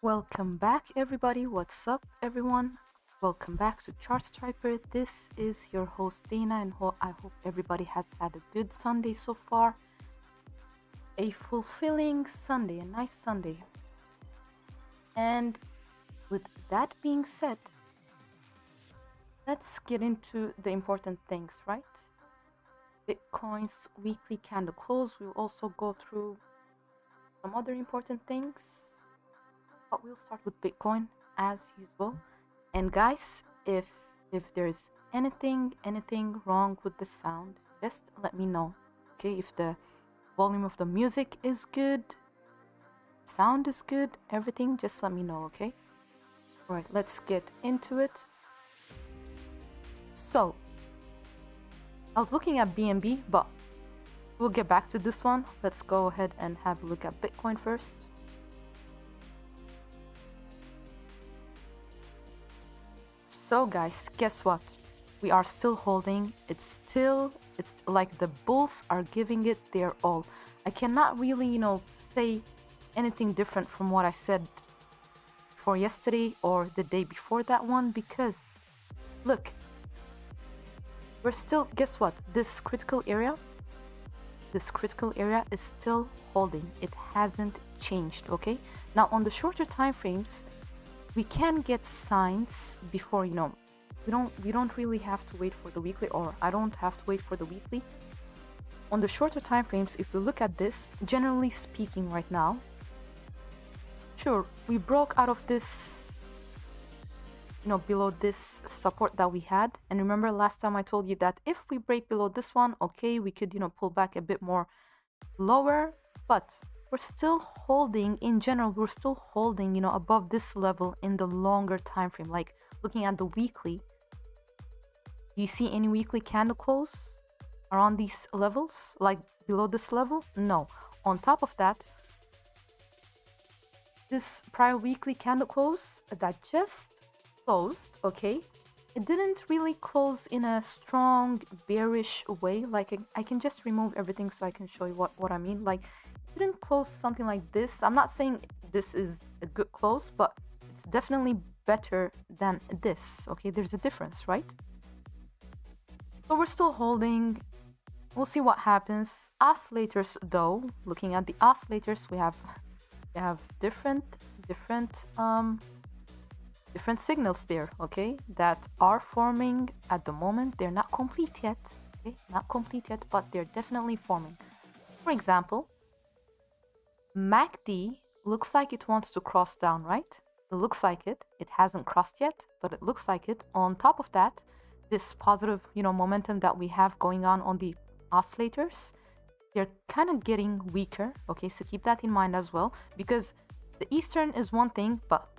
Welcome back, everybody. What's up, everyone? Welcome back to Chart Striper. This is your host, Dana, and I hope everybody has had a good Sunday so far. A fulfilling Sunday, a nice Sunday. And with that being said, let's get into the important things, right? Bitcoin's weekly candle close. We'll also go through some other important things, but we'll start with Bitcoin as usual. And guys, if there's anything wrong with the sound, just let me know. Okay, if the volume of the music is good, sound is good, everything, just let me know. Okay, all right, let's get into it. So I was looking at BNB, but we'll get back to this one. Let's go ahead and have a look at Bitcoin first. So guys, guess what? We are still holding. It's like the bulls are giving it their all. I cannot really, say anything different from what I said for yesterday or the day before that one, because look, we're still, guess what? This critical area is still holding. It hasn't changed, okay? Now on the shorter time frames, we can get signs before, we don't really have to wait for the weekly, or I don't have to wait for the weekly. On the shorter time frames, if we look at this, generally speaking right now, sure, we broke out of this, below this support that we had. And remember last time I told you that if we break below this one, okay, we could, pull back a bit more lower, but we're still holding, in general, we're still holding, above this level in the longer time frame. Like looking at the weekly, do you see any weekly candle close around these levels, like below this level? No. On top of that, this prior weekly candle close that just closed, okay, it didn't really close in a strong bearish way. Like I can just remove everything so I can show you what I mean. Like it didn't close something like this. I'm not saying this is a good close, but it's definitely better than this. Okay, there's a difference, right? So we're still holding. We'll see what happens. Oscillators though, looking at the oscillators, we have different signals there, okay, that are forming at the moment. They're not complete yet, okay, but they're definitely forming. For example, MACD looks like it wants to cross down, right? It looks like it hasn't crossed yet, but it looks like it. On top of that, this positive, momentum that we have going on the oscillators, they're kind of getting weaker, okay, so keep that in mind as well, because the Eastern is one thing, but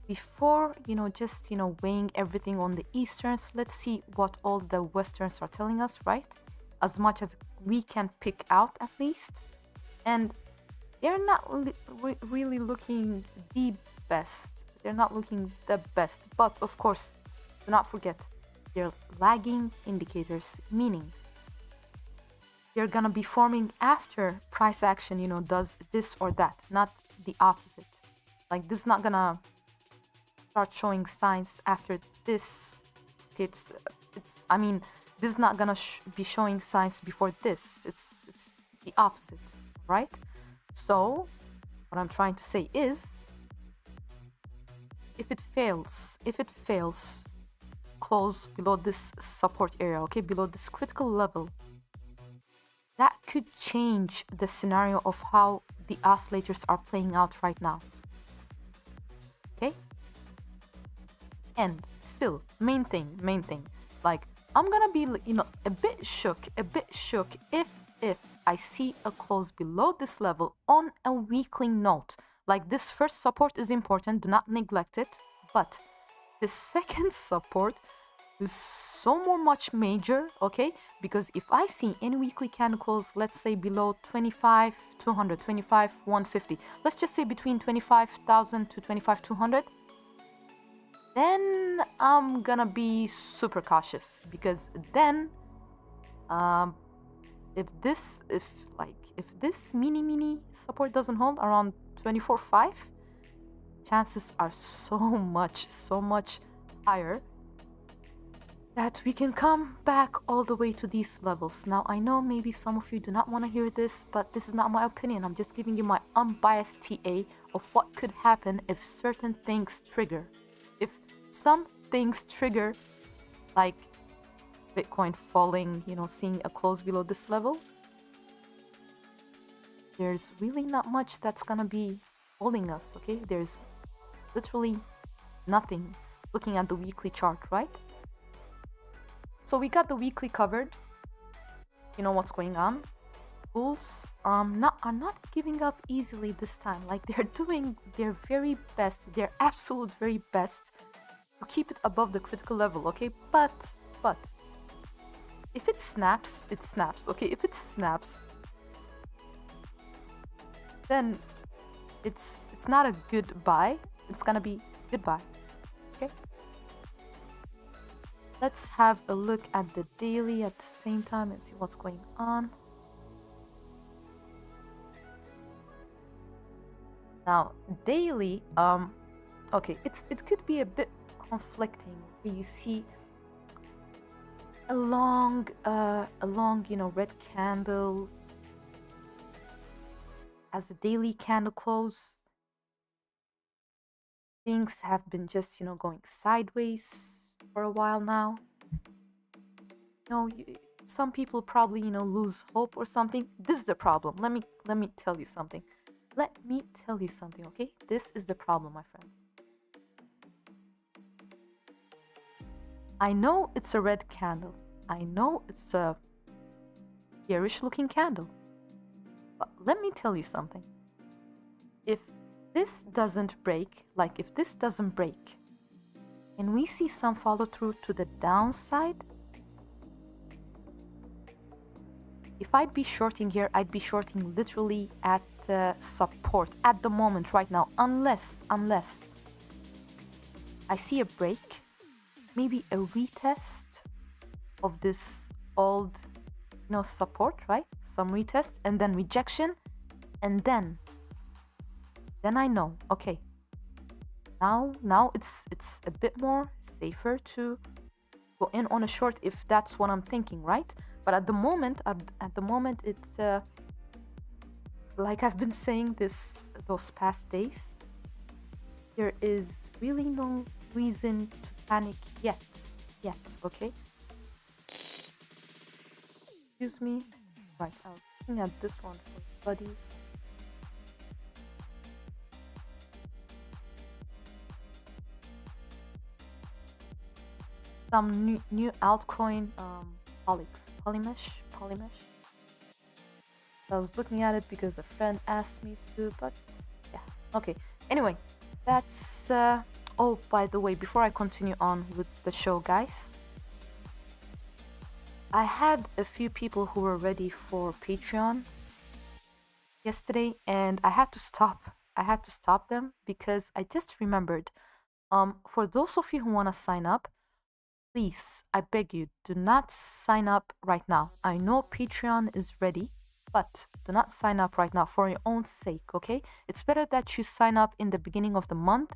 before, just, weighing everything on the Easterns, let's see what all the Westerns are telling us, right? As much as we can pick out at least. And they're not really looking the best. They're not looking the best. But of course, do not forget, they're lagging indicators, meaning they're gonna be forming after price action, does this or that, not the opposite. Like this is not gonna start showing signs after this. This is not gonna be showing signs before this. It's the opposite, right? So what I'm trying to say is, if it fails close below this support area, okay, below this critical level, that could change the scenario of how the oscillators are playing out right now, okay? And still, main thing, like I'm gonna be, a bit shook if I see a close below this level on a weekly note. Like this first support is important, do not neglect it, but the second support is so much major, okay? Because if I see any weekly candle close, let's say below 25,200, 25,150, let's just say between 25,000 to 25,200, then I'm gonna be super cautious, because then if this, if this mini support doesn't hold around 24.5, chances are so much higher that we can come back all the way to these levels. Now, I know maybe some of you do not want to hear this, but this is not my opinion. I'm just giving you my unbiased TA of what could happen if certain things trigger. If some things trigger, like Bitcoin falling, seeing a close below this level, there's really not much that's gonna be holding us, okay? There's literally nothing looking at the weekly chart, right? So we got the weekly covered. You know what's going on. Bulls are not giving up easily this time. Like, they're doing their very best, their absolute very best to keep it above the critical level, okay? But if it snaps, it snaps, okay? If it snaps, then it's not a good buy. It's gonna be goodbye, okay? Let's have a look at the daily at the same time and see what's going on. Now, daily, okay, it could be a bit conflicting. You see a long, red candle as the daily candle close. Things have been just, going sideways for a while now. Some people probably, lose hope or something. This is the problem. Let me tell you something. Let me tell you something, okay? This is the problem, my friend. I know it's a red candle. I know it's a bearish looking candle. But let me tell you something. If this doesn't break, if this doesn't break, and we see some follow through to the downside, if I'd be shorting here, I'd be shorting literally at support at the moment right now, unless I see a break, maybe a retest of this old, support, right? Some retest and then rejection, and then I know, okay, now it's a bit more safer to go in on a short if that's what I'm thinking, right? But at the moment, it's like I've been saying those past days, there is really no reason to panic yet, okay? Excuse me. Right, I was looking at this one for buddy. Some new altcoin, Polymesh. I was looking at it because a friend asked me to, but yeah, okay. Anyway, that's oh, by the way, before I continue on with the show, guys, I had a few people who were ready for Patreon yesterday, and I had to stop them because I just remembered. For those of you who want to sign up, please, I beg you, do not sign up right now. I know Patreon is ready, but do not sign up right now for your own sake, okay? It's better that you sign up in the beginning of the month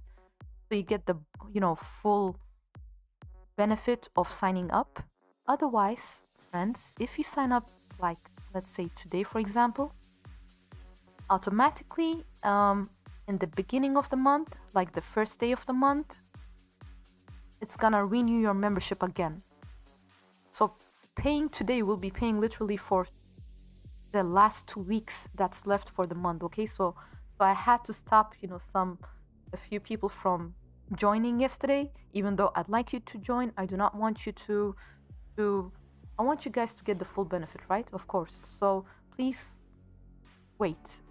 so you get the, full benefit of signing up. Otherwise, friends, if you sign up, let's say today, for example, automatically, in the beginning of the month, like the first day of the month, it's gonna renew your membership again. So paying today will be paying literally for the last 2 weeks that's left for the month, okay? So I had to stop, a few people from joining yesterday, even though I'd like you to join. I do not want you to I want you guys to get the full benefit, right? Of course. So please wait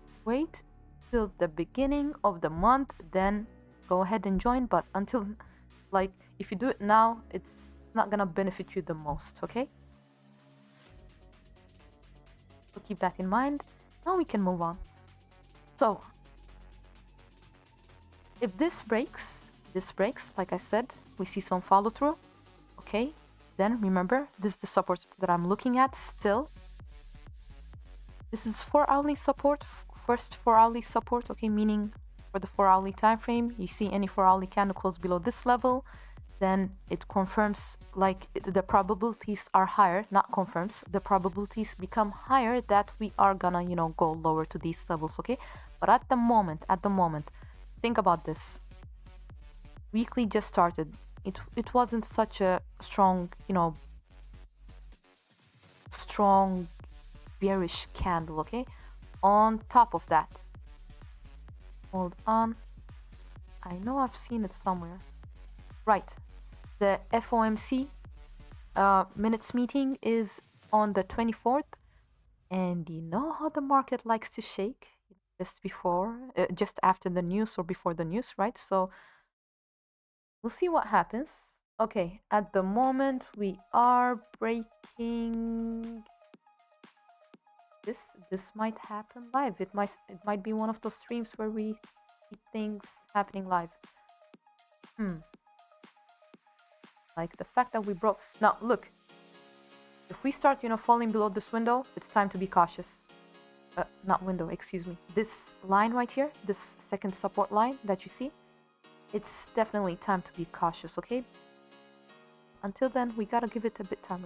till the beginning of the month, then go ahead and join. But until, if you do it now, it's not gonna benefit you the most, okay? So keep that in mind. Now we can move on. So if this breaks, like I said, we see some follow through, okay? Then remember, this is the support that I'm looking at still. This is 4 hourly support, first 4 hourly support, okay? Meaning for the 4-hourly time frame. You see any 4-hourly candle close below this level, then it confirms, like the probabilities are higher, not confirms, the probabilities become higher that we are gonna, you know, go lower to these levels, okay? But at the moment, think about this. Weekly just started. It wasn't such a strong, you know, strong bearish candle, okay? On top of that, hold on, I know I've seen it somewhere. Right, the FOMC minutes meeting is on the 24th, and you know how the market likes to shake just after the news or before the news, right? So we'll see what happens. Okay, at the moment we are breaking this might happen live. It might be one of those streams where we see things happening live. Like the fact that we broke. Now look, if we start, you know, falling below this window, it's time to be cautious. Not window, excuse me. This line right here, this second support line that you see, it's definitely time to be cautious, okay? Until then, we gotta give it a bit time.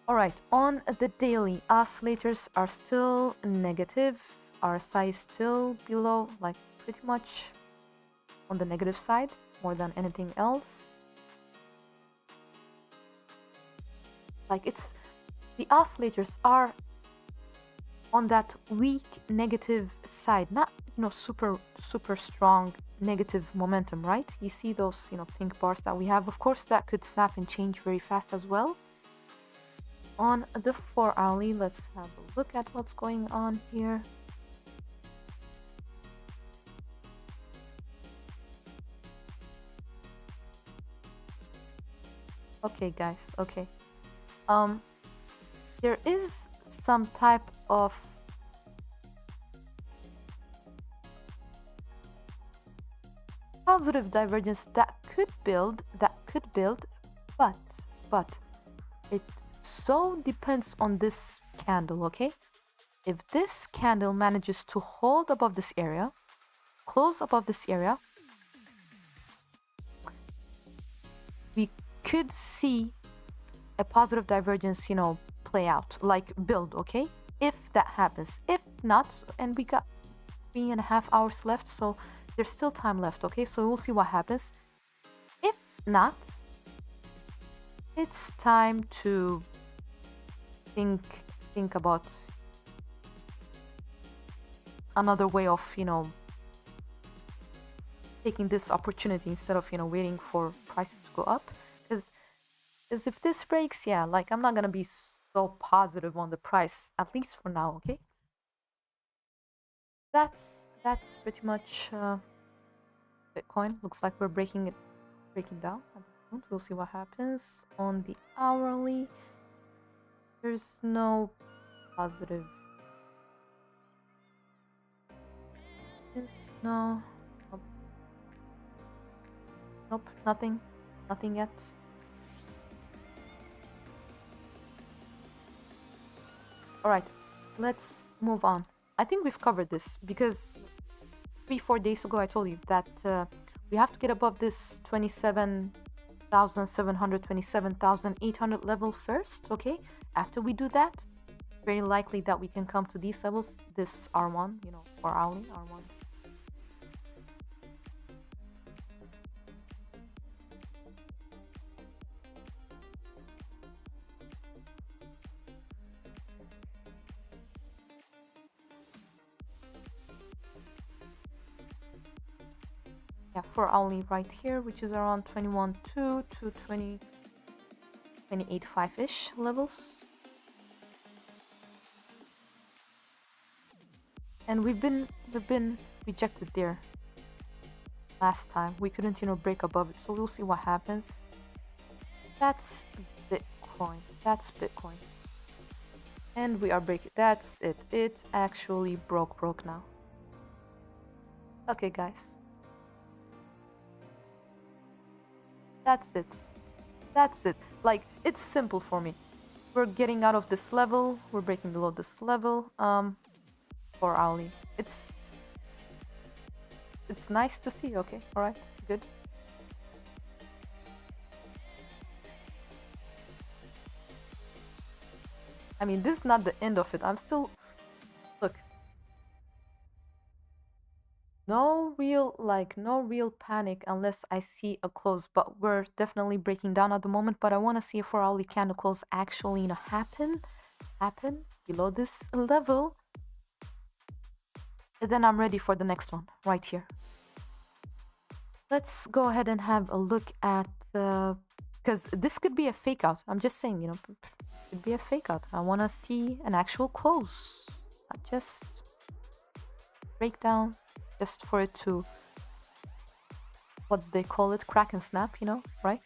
All right, on the daily, oscillators are still negative. RSI is still below, like pretty much on the negative side more than anything else. Like the oscillators are on that weak negative side, not, you know, super strong negative momentum, right? You see those, you know, pink bars that we have. Of course, that could snap and change very fast as well. On the 4-hourly, let's have a look at what's going on here. Okay, guys, okay. There is some type of positive divergence that could build, but it so depends on this candle, okay? If this candle manages to hold above this area, close above this area, we could see a positive divergence, you know, play out, like build, okay? If that happens. If not, and we got 3.5 hours left, so there's still time left, okay? So we'll see what happens. If not, it's time to think about another way of, you know, taking this opportunity instead of, you know, waiting for prices to go up. Because if this breaks, yeah, like I'm not gonna be so positive on the price, at least for now, okay? That's pretty much Bitcoin. Looks like we're breaking down at the moment. We'll see what happens. On the hourly, there's no positive. No. Nope, nothing yet. All right, let's move on. I think we've covered this because 3-4 days ago I told you that we have to get above this 27,700, 27,800 level first, okay? After we do that, very likely that we can come to these levels, this R1, you know, or hourly R1. Yeah, for hourly right here, which is around 21.2 to 28.5-ish levels. And we've been rejected there last time. We couldn't, you know, break above it. So we'll see what happens. That's Bitcoin. And we are breaking. That's it. It actually broke now. Okay, guys. That's it. Like, it's simple for me. We're getting out of this level. We're breaking below this level. For hourly, it's it's nice to see. Okay, all right, good. I mean, this is not the end of it. I'm still, look, no real panic unless I see a close, but we're definitely breaking down at the moment. But I want to see if hourly candle close actually, happen below this level. And then I'm ready for the next one right here. Let's go ahead and have a look at, because this could be a fake out. I'm just saying, it could be a fake out. I want to see an actual close, not just breakdown, just for it to, what they call it, crack and snap, right?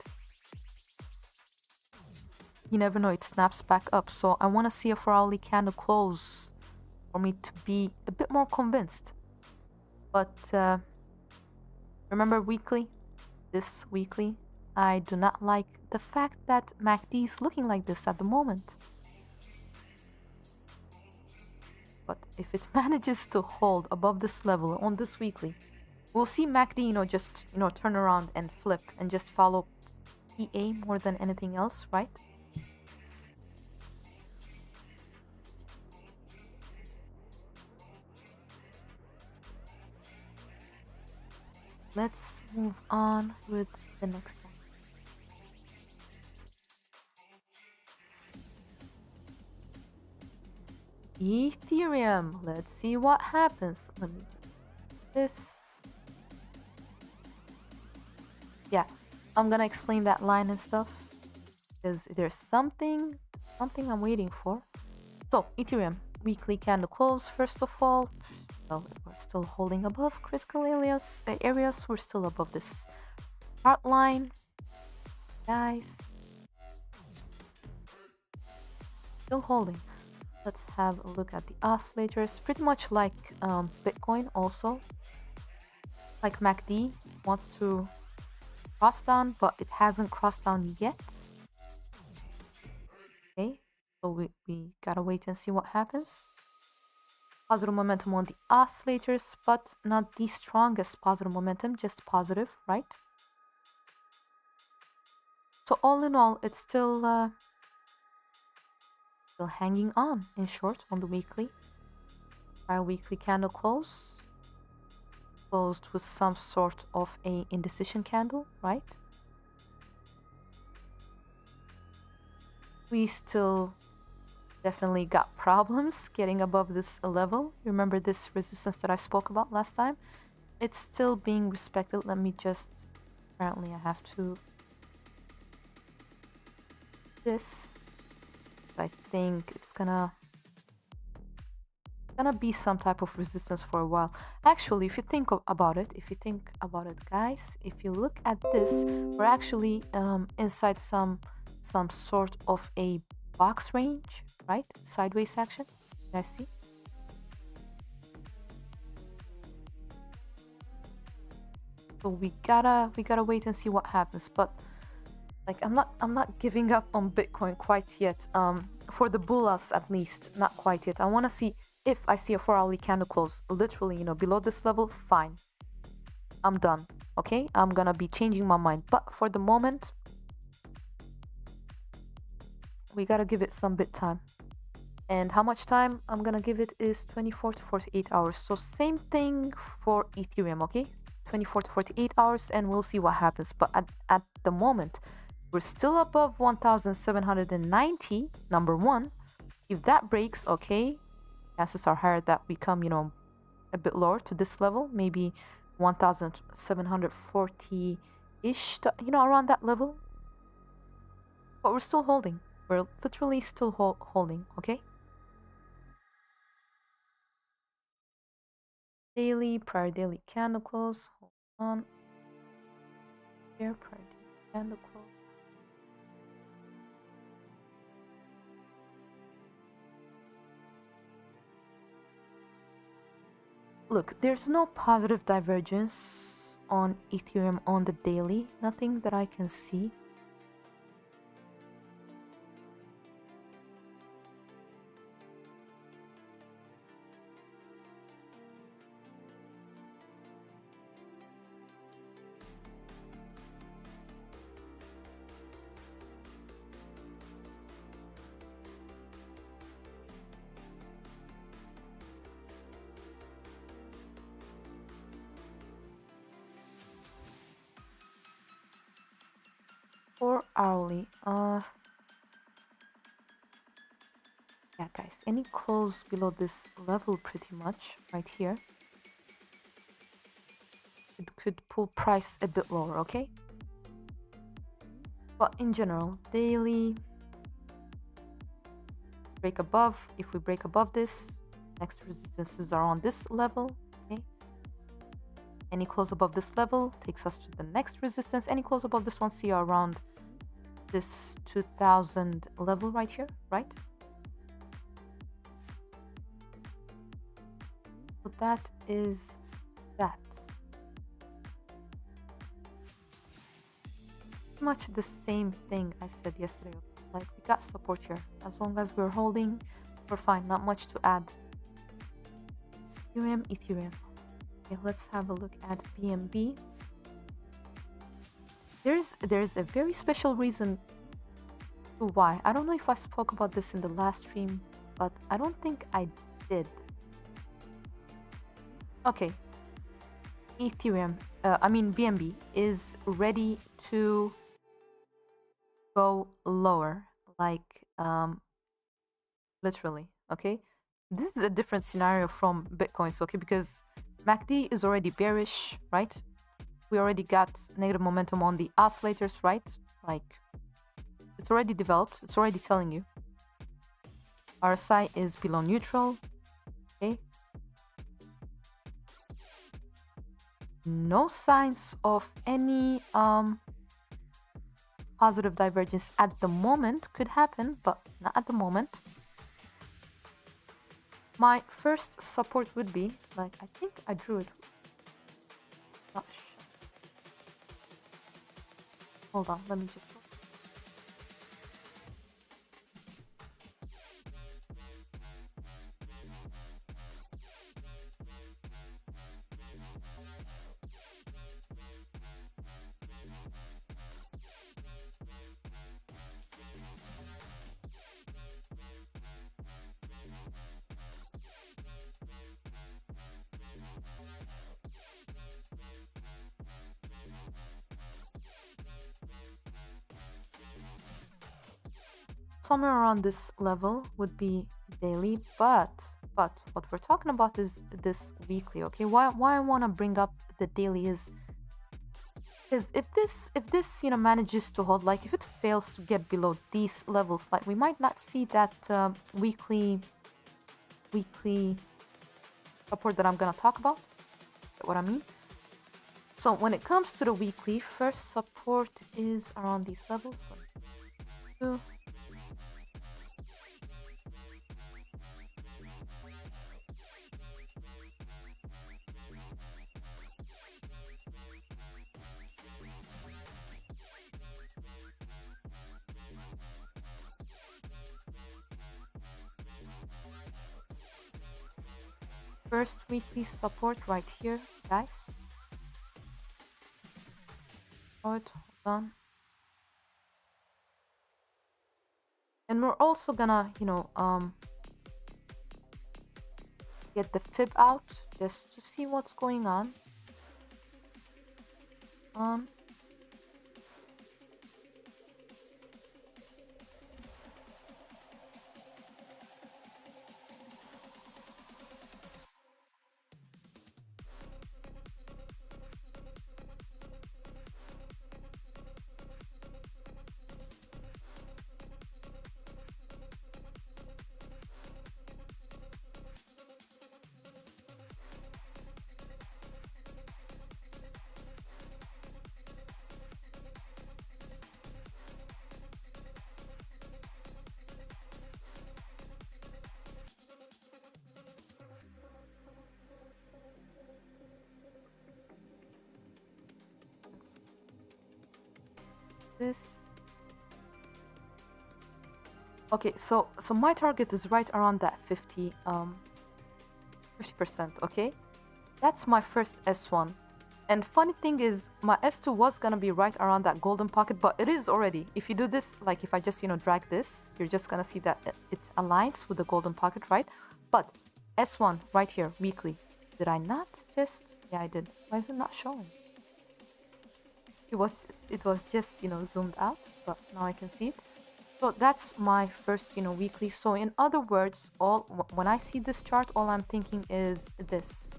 You never know, it snaps back up. So I want to see a 4-hourly candle close for me to be a bit more convinced. But remember weekly? This weekly, I do not like the fact that MACD is looking like this at the moment. But if it manages to hold above this level on this weekly, we'll see MACD, just, turn around and flip and just follow PA more than anything else, right? Let's move on with the next one. Ethereum. Let's see what happens. Let me do this. Yeah, I'm gonna explain that line and stuff because there's something I'm waiting for. So Ethereum weekly candle close. First of all, well, we're still holding above critical areas. We're still above this chart line, guys. Still holding. Let's have a look at the oscillators. Pretty much like Bitcoin also. Like MACD wants to cross down, but it hasn't crossed down yet. Okay, so we gotta wait and see what happens. Positive momentum on the oscillators, but not the strongest positive momentum, just positive, right? So all in all, it's still hanging on, in short, on the weekly. Our weekly candle closed with some sort of a indecision candle, right? We still definitely got problems getting above this level. Remember this resistance that I spoke about last time? It's still being respected. Let me just, apparently I have to, this, I think it's gonna be some type of resistance for a while. Actually, if you think about it, guys, if you look at this, we're actually inside some sort of a box range, right? Sideways action. You guys see? So we gotta wait and see what happens. But like I'm not giving up on Bitcoin quite yet. For the bulls at least, not quite yet. I want to see if I see a 4-hourly candle close, literally, below this level. Fine, I'm done. Okay, I'm gonna be changing my mind. But for the moment, we gotta give it some bit time. And how much time I'm gonna give it is 24 to 48 hours. So same thing for Ethereum, okay? 24 to 48 hours, and we'll see what happens. But at the moment, we're still above 1,790, number one. If that breaks, okay, chances are higher that we come, a bit lower to this level, maybe 1,740-ish, around that level. But we're still holding. We're literally still holding, okay? Daily, prior daily candle close. Hold on. Here, prior daily candle close. Look, there's no positive divergence on Ethereum on the daily. Nothing that I can see. hourly. Yeah, guys, any close below this level pretty much right here, it could pull price a bit lower, okay? But in general, daily break above. If we break above this, next resistances are on this level, okay? Any close above this level takes us to the next resistance. Any close above this one, see around this 2000 level right here, right? So that is that. Pretty much the same thing I said yesterday. Like, we got support here. As long as we're holding, we're fine. Not much to add. Ethereum. Okay, let's have a look at BNB. There's a very special reason to why. I don't know if I spoke about this in the last stream, but I don't think I did. Okay. Ethereum, BNB is ready to go lower, like literally, okay? This is a different scenario from Bitcoin, okay? Because MACD is already bearish, right? We already got negative momentum on the oscillators, right? Like, it's already developed. It's already telling you. RSI is below neutral, okay? No signs of any positive divergence at the moment. Could happen, but not at the moment. My first support would be, like, I think I drew it. Not sure. Hold on, let me just. Somewhere around this level would be daily, but what we're talking about is this weekly, okay? Why I want to bring up the daily is if this manages to hold, like if it fails to get below these levels, like we might not see that weekly support that I'm gonna talk about. Get what I mean? So when it comes to the weekly, first support is around these levels. So, first weekly support right here, guys. Hold on. And we're also gonna, get the fib out just to see what's going on. This. Okay, so my target is right around that 50%, okay? That's my first S1. And funny thing is, my S2 was gonna be right around that golden pocket, but it is already. If you do this, like if I just, drag this, you're just gonna see that it aligns with the golden pocket, right? But S1 right here, weekly. Did I not just? Yeah, I did. Why is it not showing? it was just, zoomed out, but now I can see it. So that's my first, weekly. So in other words, when I see this chart, all I'm thinking is this.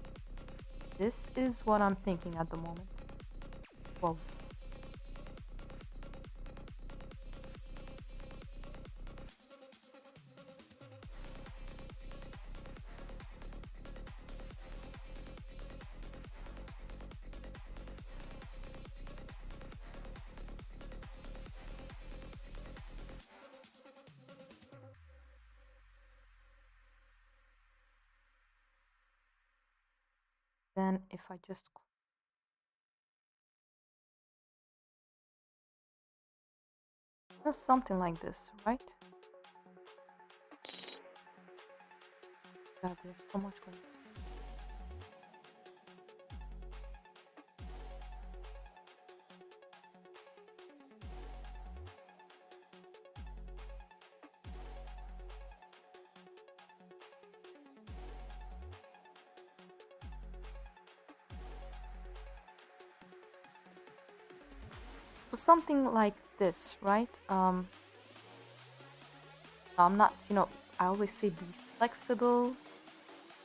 This is what I'm thinking at the moment. Well, then if I just something like this, right? God, there's so much going on. So something like this, right? I'm not, I always say be flexible,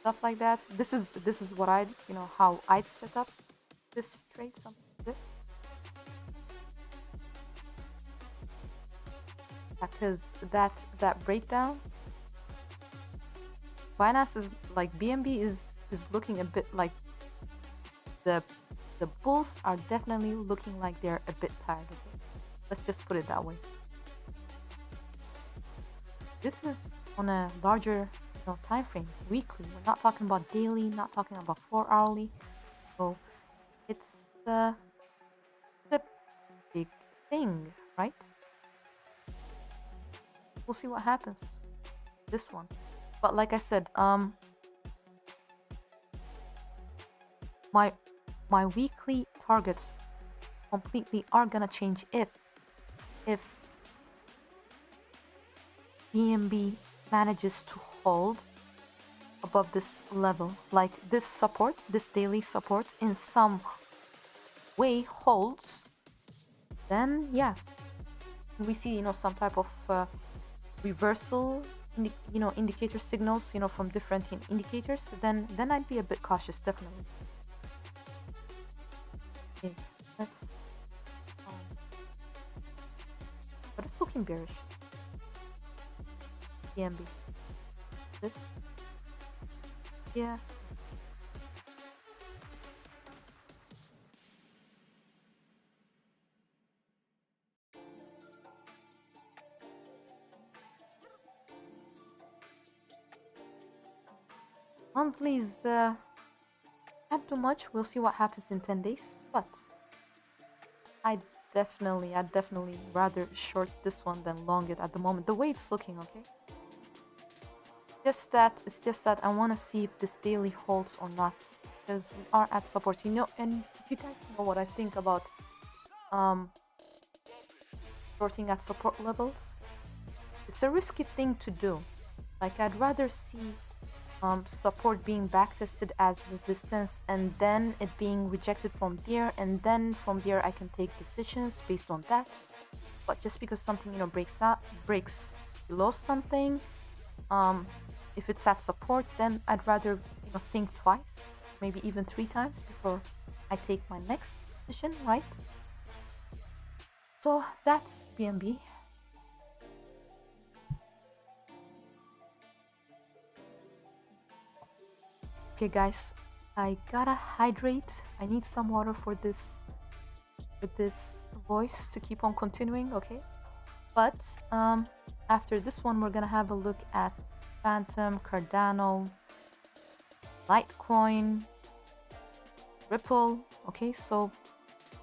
stuff like that. This is what I, how I'd set up this trade, something like this. Because that breakdown, Binance is like BNB is looking a bit like the bulls are definitely looking like they're a bit tired of it. Let's just put it that way. This is on a larger time frame, weekly. We're not talking about daily, not talking about 4-hourly. So it's the big thing, right? We'll see what happens. This one. But like I said, my weekly targets completely are gonna change if BNB manages to hold above this level, like this support, this daily support in some way holds, then yeah, we see some type of reversal, indicator signals, from different indicators, then I'd be a bit cautious, definitely. Okay, let's but it's looking bearish. BNB. This. Yeah. Monthlies not too much. We'll see what happens in 10 days. But I'd definitely rather short this one than long it at the moment. The way it's looking, okay? It's just that I want to see if this daily holds or not, because we are at support, and you guys know what I think about shorting at support levels. It's a risky thing to do. Like, I'd rather see support being backtested as resistance and then it being rejected from there, and then from there I can take decisions based on that. But just because something breaks below something, if it's at support, then I'd rather think twice, maybe even 3 times before I take my next decision, right? So that's BNB. Okay guys, I gotta hydrate. I need some water for this voice to keep on continuing, okay? But after this one we're gonna have a look at Phantom, Cardano, Litecoin, Ripple. Okay, so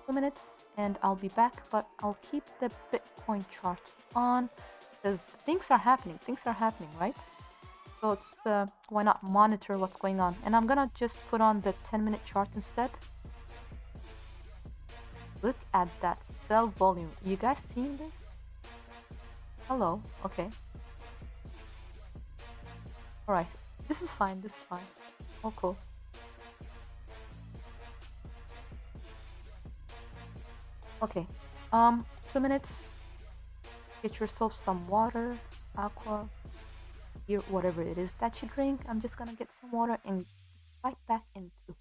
2 minutes and I'll be back, but I'll keep the Bitcoin chart on because things are happening, right? So it's why not monitor what's going on. And I'm gonna just put on the 10-minute chart instead. Look at that sell volume. You guys seeing this? Hello. Okay. All right. This is fine. Oh, cool. Okay. 2 minutes. Get yourself some water, aqua, beer, whatever it is that you drink. I'm just gonna get some water and right back into.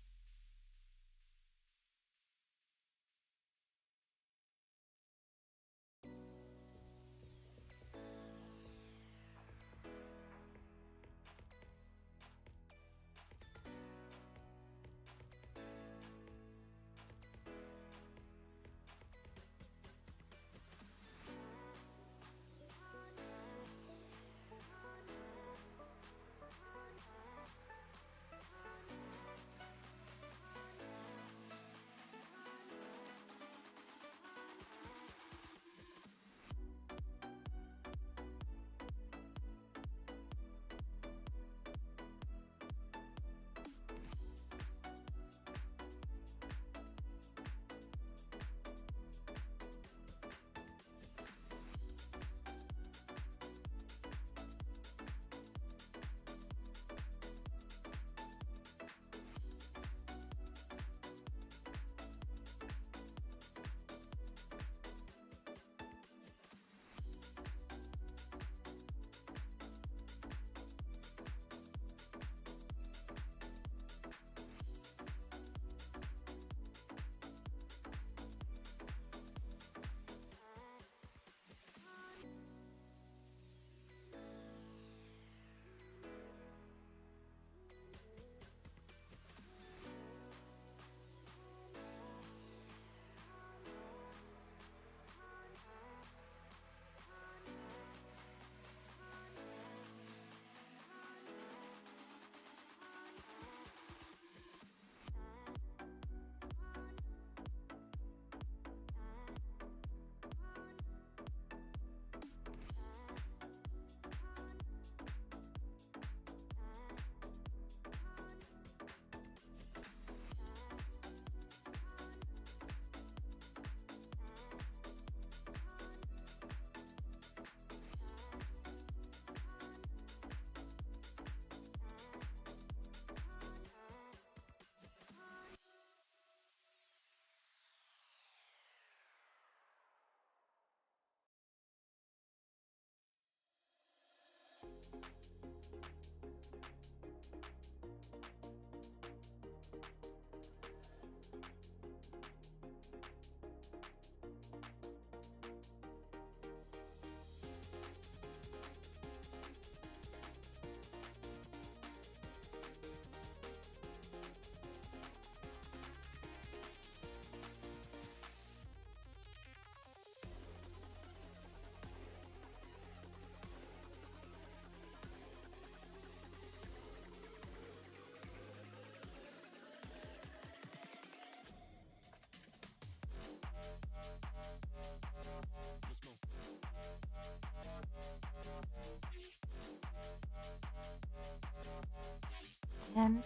And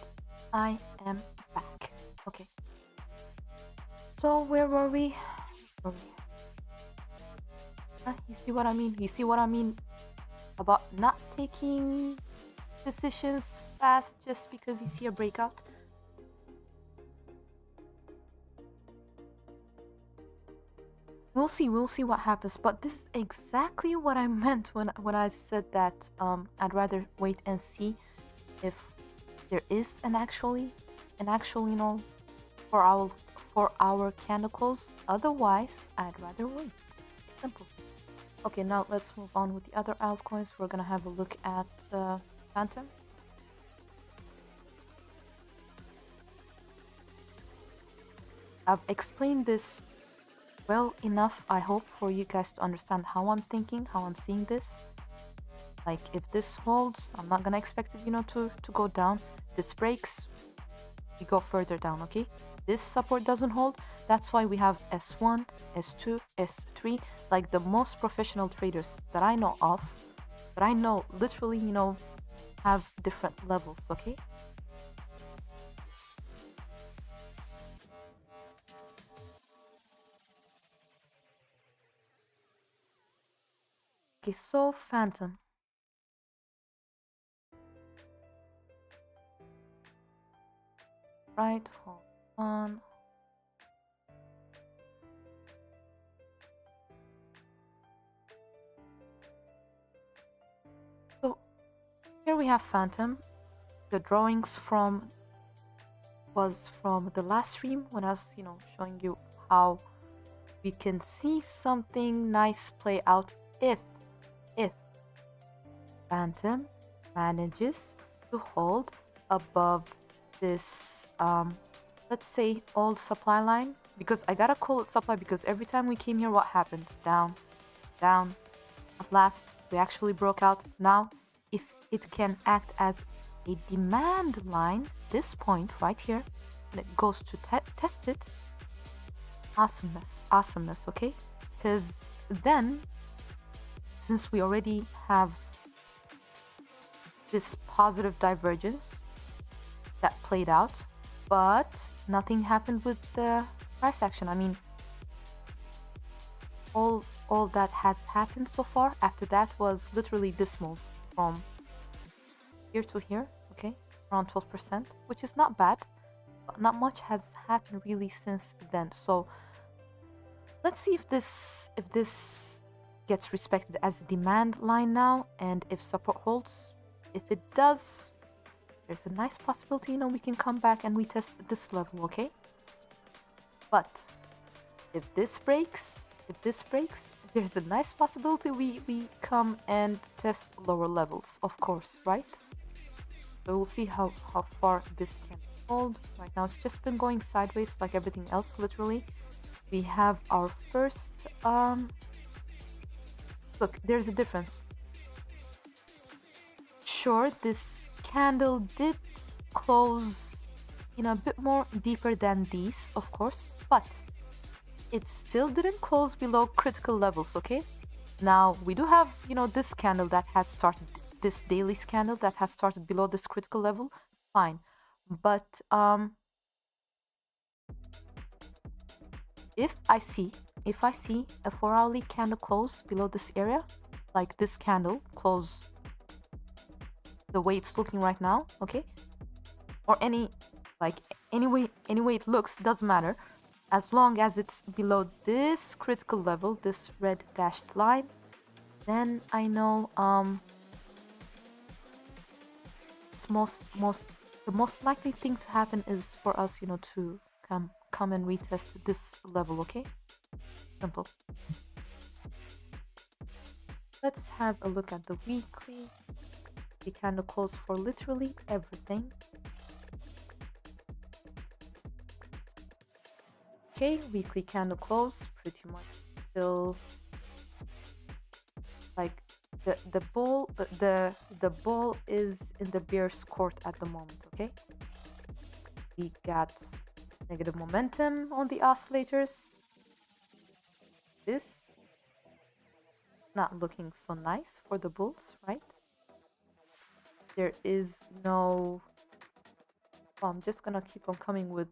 I am back. Okay. So where were we? Where were we? You see what I mean? You see what I mean about not taking decisions fast just because you see a breakout? We'll see what happens, but this is exactly what I meant when I said that I'd rather wait and see if there is an actual, you know, for our candle close. Otherwise, I'd rather wait. Simple. Okay, now let's move on with the other altcoins. We're gonna have a look at the Phantom. I've explained this well enough, I hope, for you guys to understand how I'm thinking, how I'm seeing this. Like, if this holds, I'm not gonna expect it, you know, to go down. This breaks, we go further down, okay? This support doesn't hold, that's why we have S1, S2, S3, like the most professional traders that I know of, that I know literally, you know, have different levels, okay? Okay, so Phantom. Right, hold on. we have Phantom. The drawings was from the last stream when I was, showing you how we can see something nice play out if Phantom manages to hold above this, let's say, old supply line. Because I gotta call it supply because every time we came here, what happened? Down, down. At last, we actually broke out. Now, if it can act as a demand line, this point right here, and it goes to test it, awesomeness, okay? Because then, since we already have this positive divergence that played out, but nothing happened with the price action. I mean, all that has happened so far after that was literally this move from here to here, okay, around 12%, which is not bad, but not much has happened really since then. So let's see if this gets respected as a demand line now, and if support holds. If it does, there's a nice possibility, we can come back and retest this level, okay? But if this breaks, there's a nice possibility we come and test lower levels, of course, right? So we'll see how far this can hold. Right now, it's just been going sideways like everything else, literally. We have our first, look, there's a difference. Sure, this candle did close a bit more deeper than these, of course, but it still didn't close below critical levels, okay? Now, we do have, this candle that has started, this daily candle that has started below this critical level, fine. But, if I see a 4-hourly candle close below this area, like this candle close the way it's looking right now, okay, or any way it looks, doesn't matter, as long as it's below this critical level, this red dashed line, then I know it's the most likely thing to happen is for us, to come and retest this level, okay? Simple. Let's have a look at the weekly. The candle close for literally everything. Okay, weekly candle close, pretty much still like the ball is in the bear's court at the moment, okay? We got negative momentum on the oscillators. This not looking so nice for the bulls, right? There is no, well, I'm just gonna keep on coming with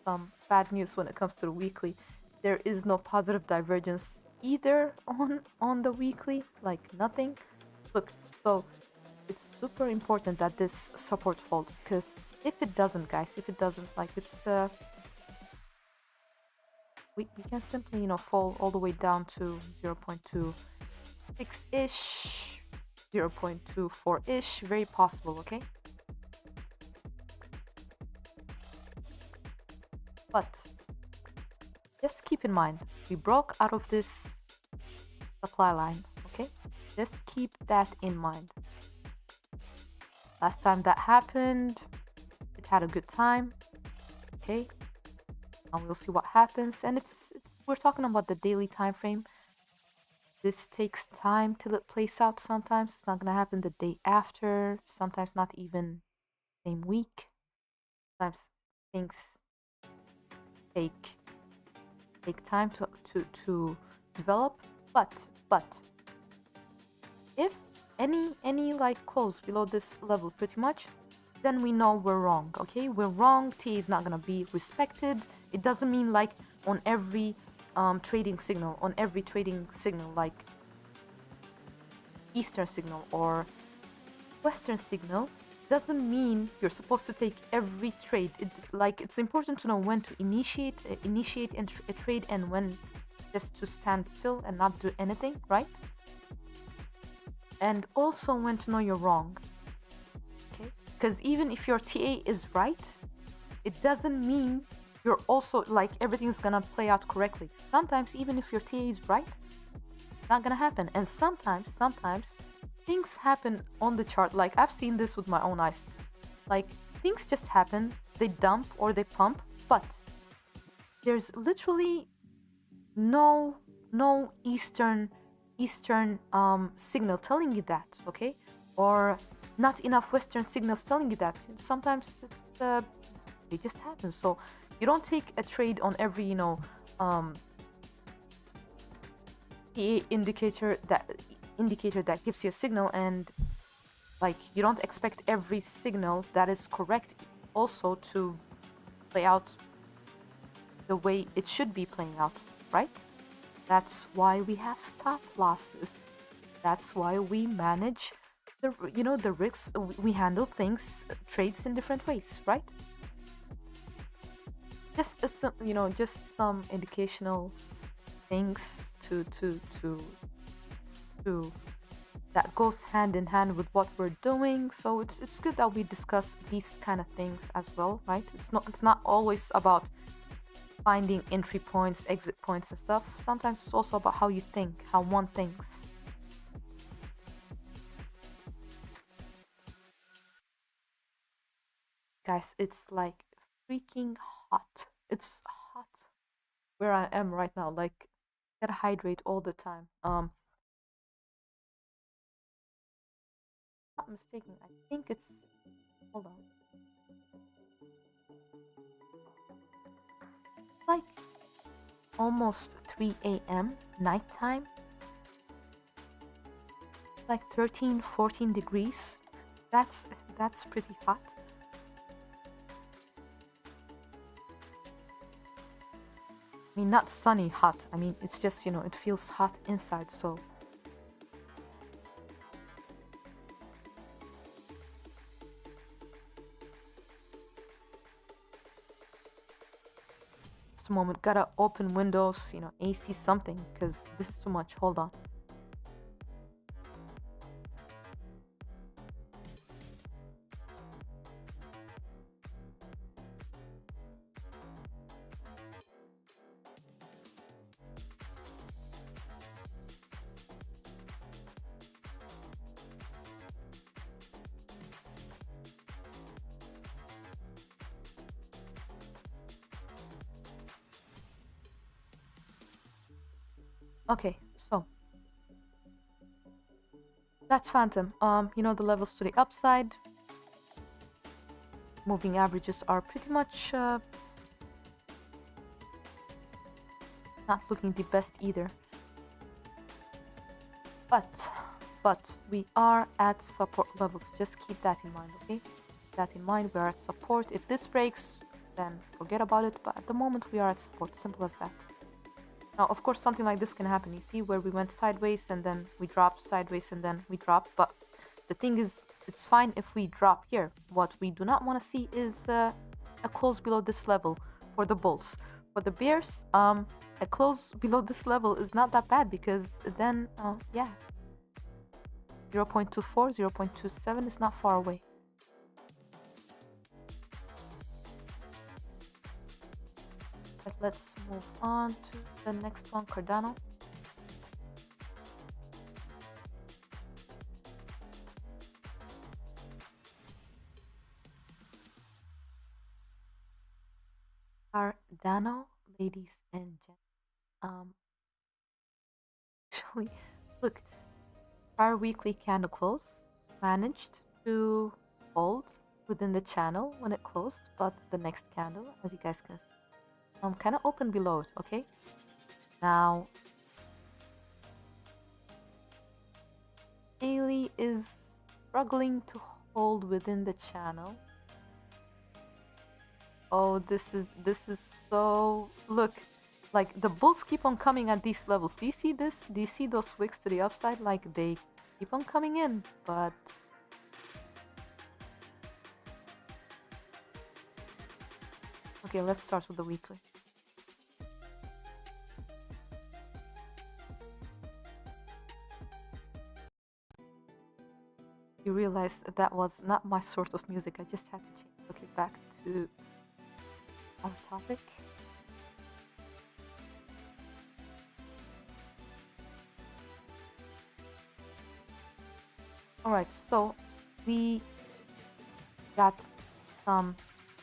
some bad news when it comes to the weekly. There is no positive divergence either on the weekly, like nothing. Look, so it's super important that this support holds, because if it doesn't, guys, like it's we can simply fall all the way down to 0.26-ish, 0.24-ish, very possible, okay? But just keep in mind, we broke out of this supply line, okay? Just keep that in mind. Last time that happened, it had a good time, okay? And we'll see what happens. And we're talking about the daily time frame. This takes time till it plays out. Sometimes it's not gonna happen the day after. Sometimes not even same week. Sometimes things take time to develop. But if any like close below this level pretty much, then we know we're wrong, okay? We're wrong. T is not gonna be respected. It doesn't mean like on every trading signal, like Eastern signal or Western signal, doesn't mean you're supposed to take every trade. It's important to know when to initiate a trade and when just to stand still and not do anything, right? And also when to know you're wrong. Because even if your TA is right, it doesn't mean you're also like everything's gonna play out correctly. Sometimes even if your TA is right, it's not gonna happen. And sometimes things happen on the chart. Like I've seen this with my own eyes. Like things just happen, they dump or they pump, but there's literally no eastern signal telling you that, okay? Or not enough western signals telling you that. Sometimes it's they just happen. So you don't take a trade on every PA indicator that gives you a signal, and like you don't expect every signal that is correct also to play out the way it should be playing out, right? That's why we have stop losses. That's why we manage the risks. We handle things, trades in different ways, right? Just just some educational things to that goes hand in hand with what we're doing. So it's good that we discuss these kind of things as well, right? It's not always about finding entry points, exit points and stuff. Sometimes it's also about how you think, how one thinks. Guys, it's like freaking hot. It's hot where I am right now. Like, gotta hydrate all the time. Not mistaken, I think it's, hold on, like almost 3 a.m. nighttime. It's like 13-14 degrees. That's pretty hot. I mean, not sunny hot. I mean, it's just, it feels hot inside, so. Just a moment, gotta open windows, AC something, because this is too much. Hold on. Okay, so that's Phantom. The levels to the upside. Moving averages are pretty much not looking the best either. But we are at support levels. Just keep that in mind, okay? Keep that in mind. We are at support. If this breaks, then forget about it. But at the moment, we are at support. Simple as that. Now, of course, something like this can happen. You see where we went sideways and then we dropped, sideways and then we dropped. But the thing is, it's fine if we drop here. What we do not want to see is a close below this level for the bulls. For the bears, a close below this level is not that bad, because then, yeah, 0.24, 0.27 is not far away. But let's move on to the next one, Cardano. Cardano, ladies and gentlemen. Actually, look, our weekly candle close managed to hold within the channel when it closed, but the next candle, as you guys can see, kind of open below it. Okay, now daily is struggling to hold within the channel. Oh, this is so, look, like the bulls keep on coming at these levels. Do you see this? Do you see those wicks to the upside? Like they keep on coming in, but okay, let's start with the weekly. You realized that was not my sort of music. I just had to change. Okay, back to our topic. Alright, so we got some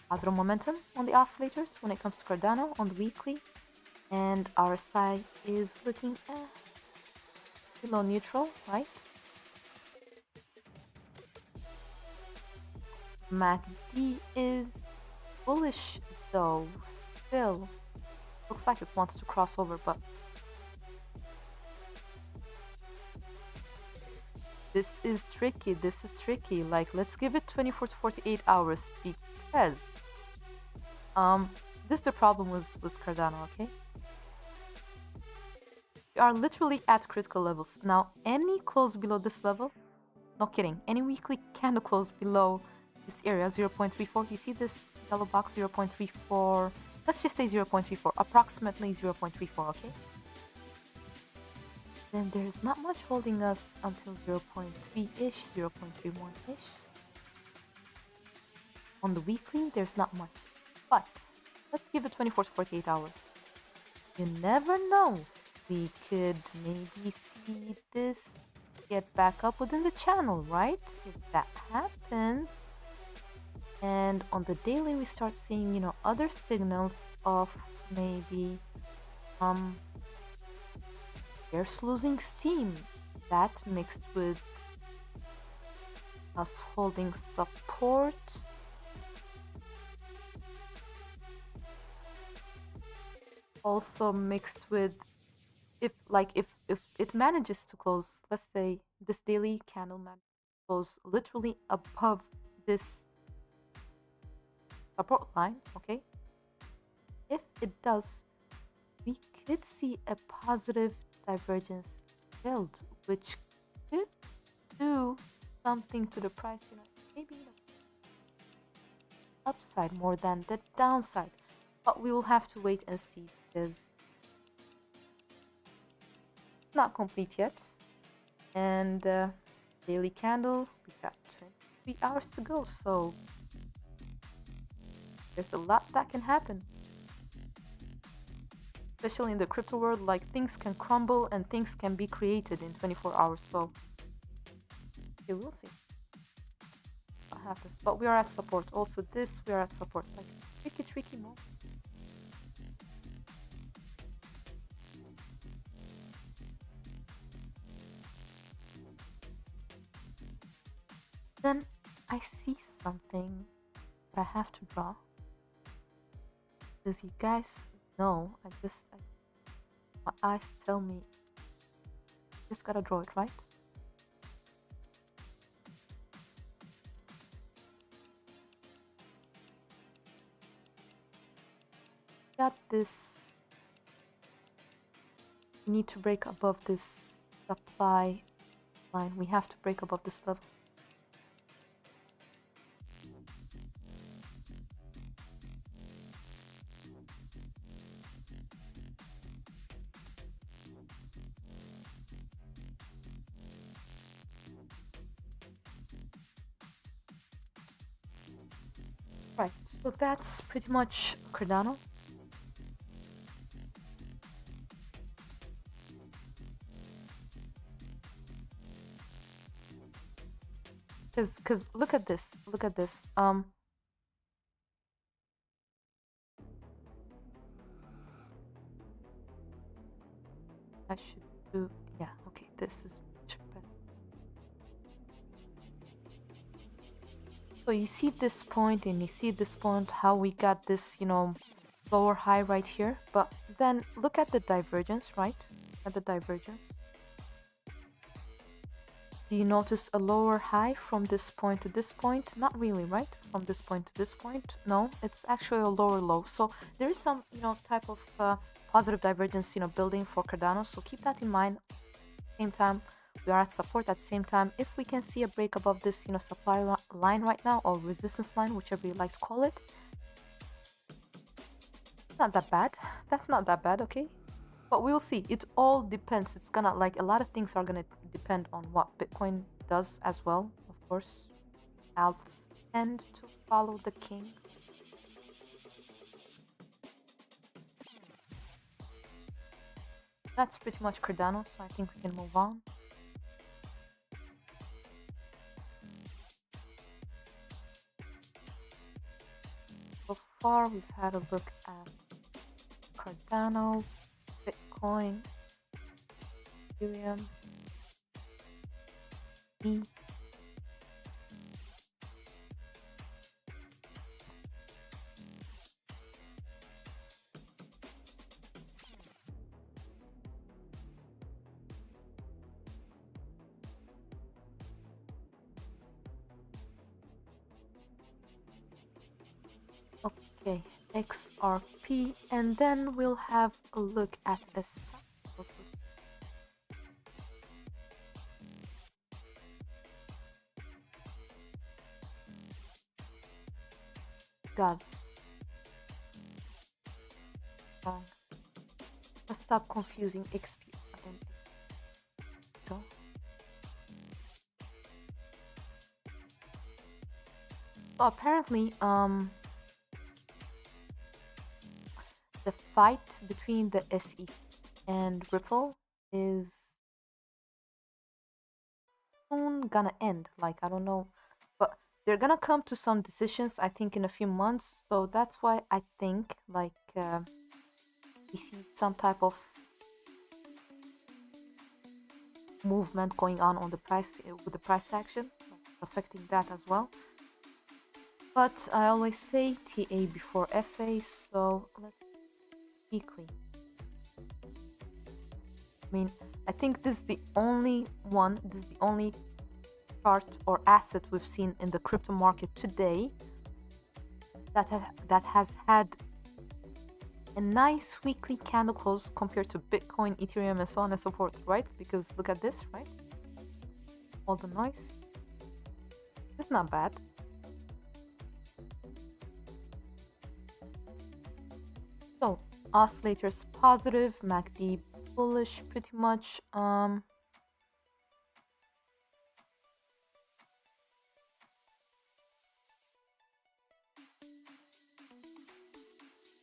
positive momentum on the oscillators when it comes to Cardano on the weekly, and RSI is looking below neutral, right? MACD is bullish though, still. Looks like it wants to cross over, but this is tricky. This is tricky. Like, let's give it 24 to 48 hours because this is the problem with Cardano, okay? We are literally at critical levels. Now, any close below this level, no kidding, any weekly candle close below this area, 0.34, you see this yellow box, 0.34, let's just say 0.34, approximately 0.34, okay? Then there's not much holding us until 0.3-ish, 0.31-ish. On the weekly, there's not much. But let's give it 24 to 48 hours. You never know. We could maybe see this get back up within the channel, right? If that happens. And on the daily, we start seeing, you know, other signals of maybe there's losing steam. That mixed with us holding support. Also mixed with if it manages to close, let's say this daily candle manages to close literally above this support line, okay? If it does, we could see a positive divergence build, which could do something to the price, you know, maybe upside more than the downside. But we will have to wait and see because it's not complete yet. And daily candle, we got 23 hours to go, so there's a lot that can happen. Especially in the crypto world, like things can crumble and things can be created in 24 hours. So okay, we'll see what happens. But we are at support. Also this, we are at support. Like tricky moment. Then I see something that I have to draw. Because you guys know, my eyes tell me, just gotta draw it, right? Got this. We need to break above this supply line. We have to break above this level. Right, so that's pretty much Cardano. Cause look at this. I should do, yeah, okay, this is much better. So you see this point and you see this point, how we got this, you know, lower high right here. But then look at the divergence, right? At the divergence. Do you notice a lower high from this point to this point? Not really, right? From this point to this point? No, it's actually a lower low. So there is some, you know, type of positive divergence, you know, building for Cardano. So keep that in mind. Same time, we are at support. At the same time, if we can see a break above this, you know, supply line right now, or resistance line, whichever you like to call it, not that bad. That's not that bad, okay? But we'll see. It all depends. It's gonna, like, a lot of things are gonna depend on what Bitcoin does as well, of Of course, alts tend to follow the king. That's pretty much Cardano, so I think we can move on. So far, we've had a look at Cardano, Bitcoin, Ethereum, E. Okay, XRP, and then we'll have a look at S. God. Wrong. Let's stop confusing XP and go. So apparently, the fight between the SEC and Ripple is soon gonna end. Like, I don't know, but they're gonna come to some decisions, I think, in a few months. So that's why I think, like, we see some type of movement going on the price with the price action, affecting that as well. But I always say TA before FA, so let's weekly. I mean, I think this is the only chart or asset we've seen in the crypto market today that has had a nice weekly candle close compared to Bitcoin, Ethereum, and so on and so forth, right? Because look at this, right? All the noise. It's not bad. So oscillators positive, MACD bullish pretty much.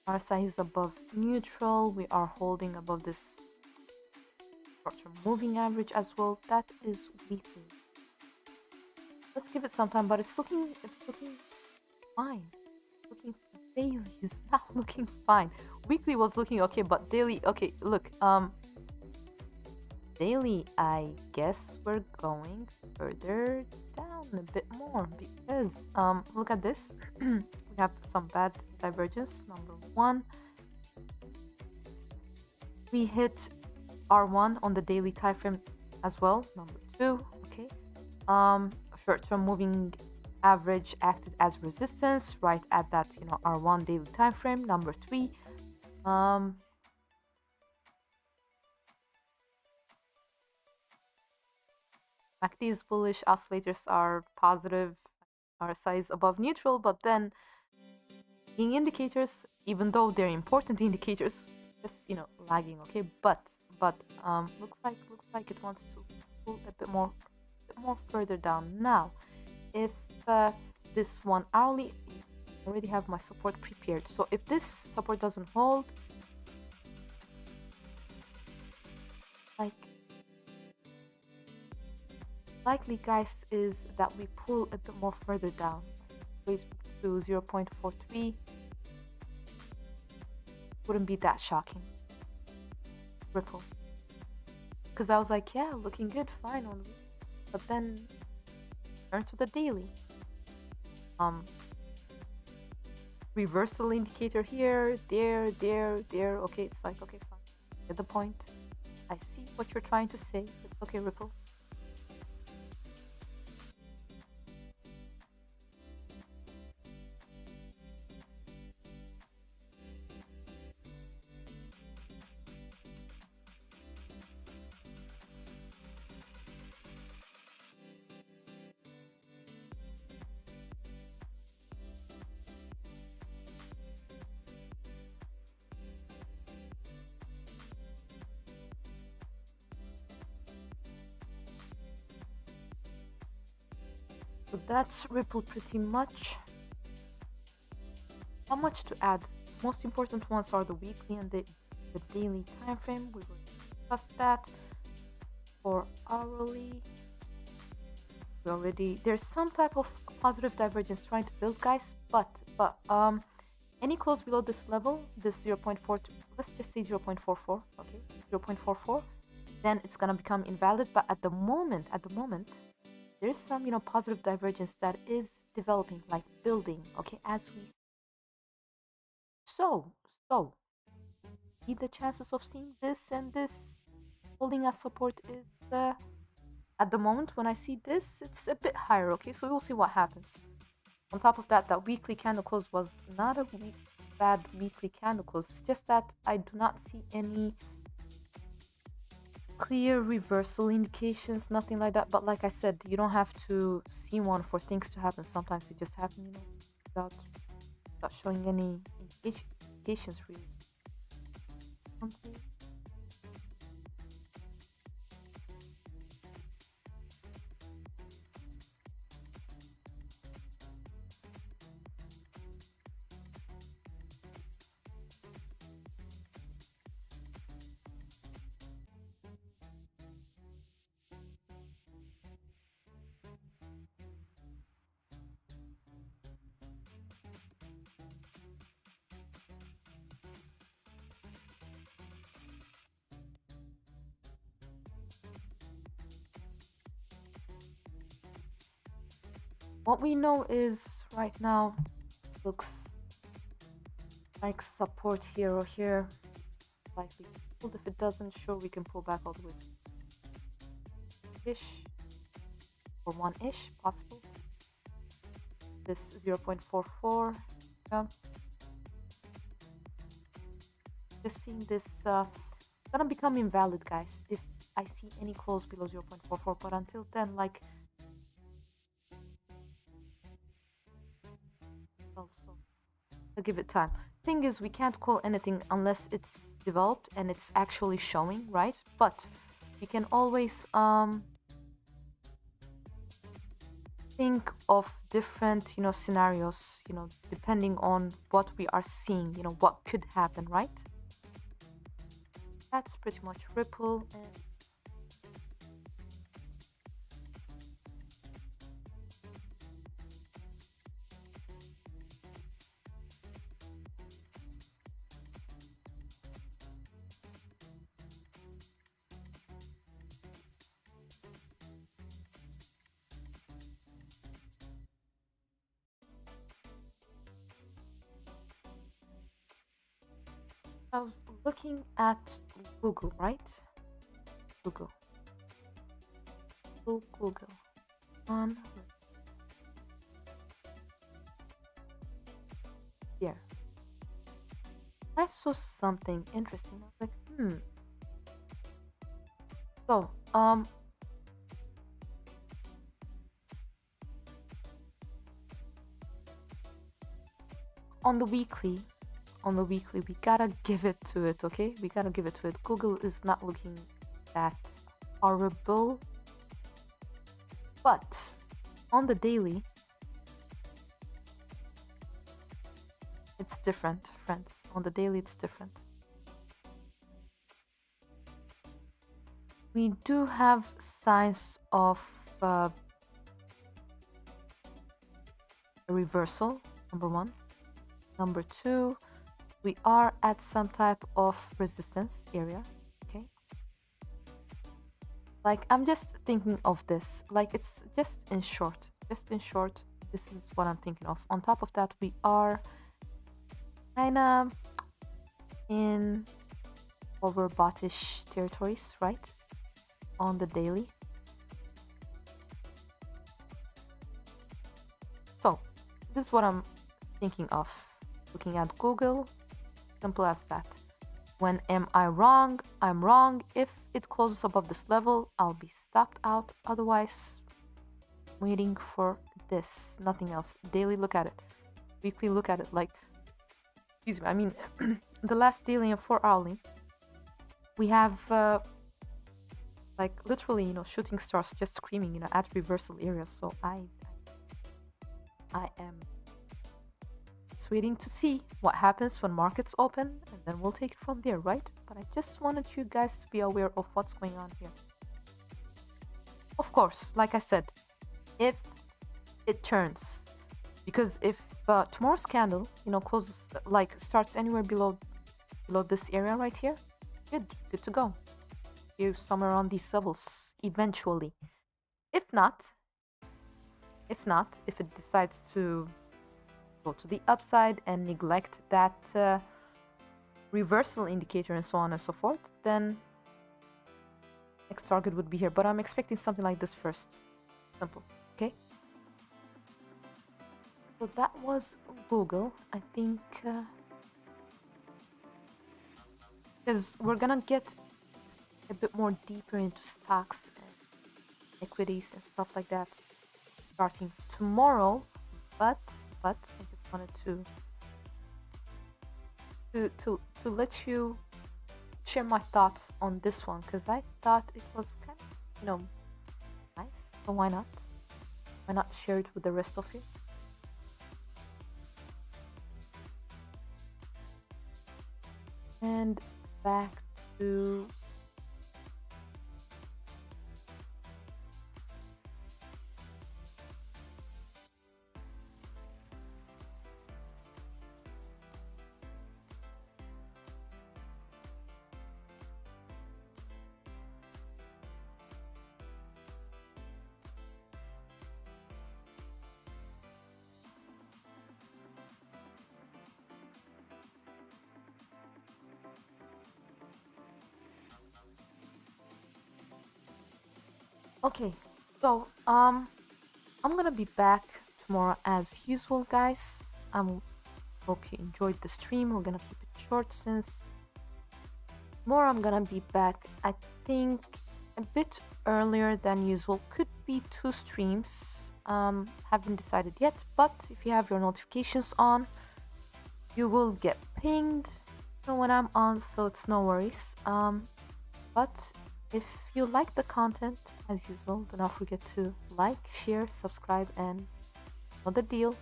RSI is above neutral. We are holding above this short-term moving average as well. That is weekly. Let's give it some time, but it's looking fine. Looking daily is not looking fine. Weekly was looking okay, but daily, okay, look, daily, I guess we're going further down a bit more because look at this. We have some bad divergence. Number one, we hit R1 on the daily time frame as well. Number two, okay, short-term moving average acted as resistance right at that, you know, R1 daily time frame. Number three, MACD is bullish, oscillators are positive, RSI is above neutral, but then leading indicators, even though they're important indicators, just, you know, lagging. Okay, but looks like it wants to pull a bit more further down. Now, if this 1 hourly, I already have my support prepared. So if this support doesn't hold, like, likely, guys, is that we pull a bit more further down, wait to 0.43. Wouldn't be that shocking. Ripple, because I was like, yeah, looking good, fine on, but then turn to the daily. Reversal indicator here, there. Okay, it's like, okay, fine. Get the point. I see what you're trying to say. It's okay, Ripple. So that's Ripple pretty much. How much to add? Most important ones are the weekly and the daily time frame. We will discuss that. For hourly, we already, there's some type of positive divergence trying to build, guys, but any close below this level, this 0.4, let's just say 0.44, okay, 0.44, then it's gonna become invalid. But at the moment, there's some, positive divergence that is developing, like building, okay, as we. So, see the chances of seeing this and this holding as support is at the moment when I see this, it's a bit higher, okay? So we'll see what happens. On top of that, that weekly candle close was not a bad weekly candle close. It's just that I do not see any clear reversal indications, nothing like that. But like I said, you don't have to see one for things to happen. Sometimes they just happen, without showing any indications really. Something. What we know is right now looks like support here or here. Likely pulled. If it doesn't show, we can pull back all the way ish or one ish possible. This 0.44. Yeah. Just seeing this gonna become invalid, guys, if I see any close below 0.44. But until then, like. Also, I'll give it time. Thing is, we can't call anything unless it's developed and it's actually showing, right? But we can always think of different, scenarios, depending on what we are seeing, what could happen, right? That's pretty much Ripple. And I was looking at Google, right? Google. On here. I saw something interesting. I was like, So, on the weekly, we gotta give it to it, okay? We gotta give it to it. Google is not looking that horrible. But on the daily, it's different, friends. On the daily, it's different. We do have signs of a reversal, number one. Number two, we are at some type of resistance area, okay? Like, I'm just thinking of this, like, it's just in short, this is what I'm thinking of. On top of that, we are kind of in overboughtish territories, right? On the daily. So this is what I'm thinking of. Looking at Google, simple as that. When am I wrong? I'm wrong. If it closes above this level, I'll be stopped out. Otherwise, waiting for this, nothing else. Daily, look at it. Weekly, look at it. Like, excuse me, I mean, the last daily and 4 hourly, we have like literally, shooting stars just screaming, at reversal areas. So I I am just waiting to see what happens when markets open, and then we'll take it from there, right? But I just wanted you guys to be aware of what's going on here. Of course, like I said, if it turns, because if tomorrow's candle, closes, like starts anywhere below this area right here, good to go. You're somewhere on these levels eventually. If not, if it decides to go to the upside and neglect that reversal indicator and so on and so forth, then next target would be here. But I'm expecting something like this first. Simple. Okay. So that was Google. I think because we're gonna get a bit more deeper into stocks and equities and stuff like that starting tomorrow, but I just wanted to let you share my thoughts on this one, because I thought it was kind of nice. So why not share it with the rest of you? And back to okay, so I'm gonna be back tomorrow as usual, guys. Hope you enjoyed the stream. We're gonna keep it short since tomorrow I'm gonna be back, I think, a bit earlier than usual. Could be 2 streams. Haven't decided yet, but if you have your notifications on, you will get pinged when I'm on, so it's no worries. But if you like the content, as usual, do not forget to like, share, subscribe, and know the deal.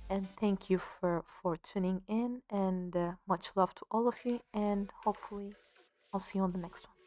And thank you for tuning in, and much love to all of you, and hopefully I'll see you on the next one.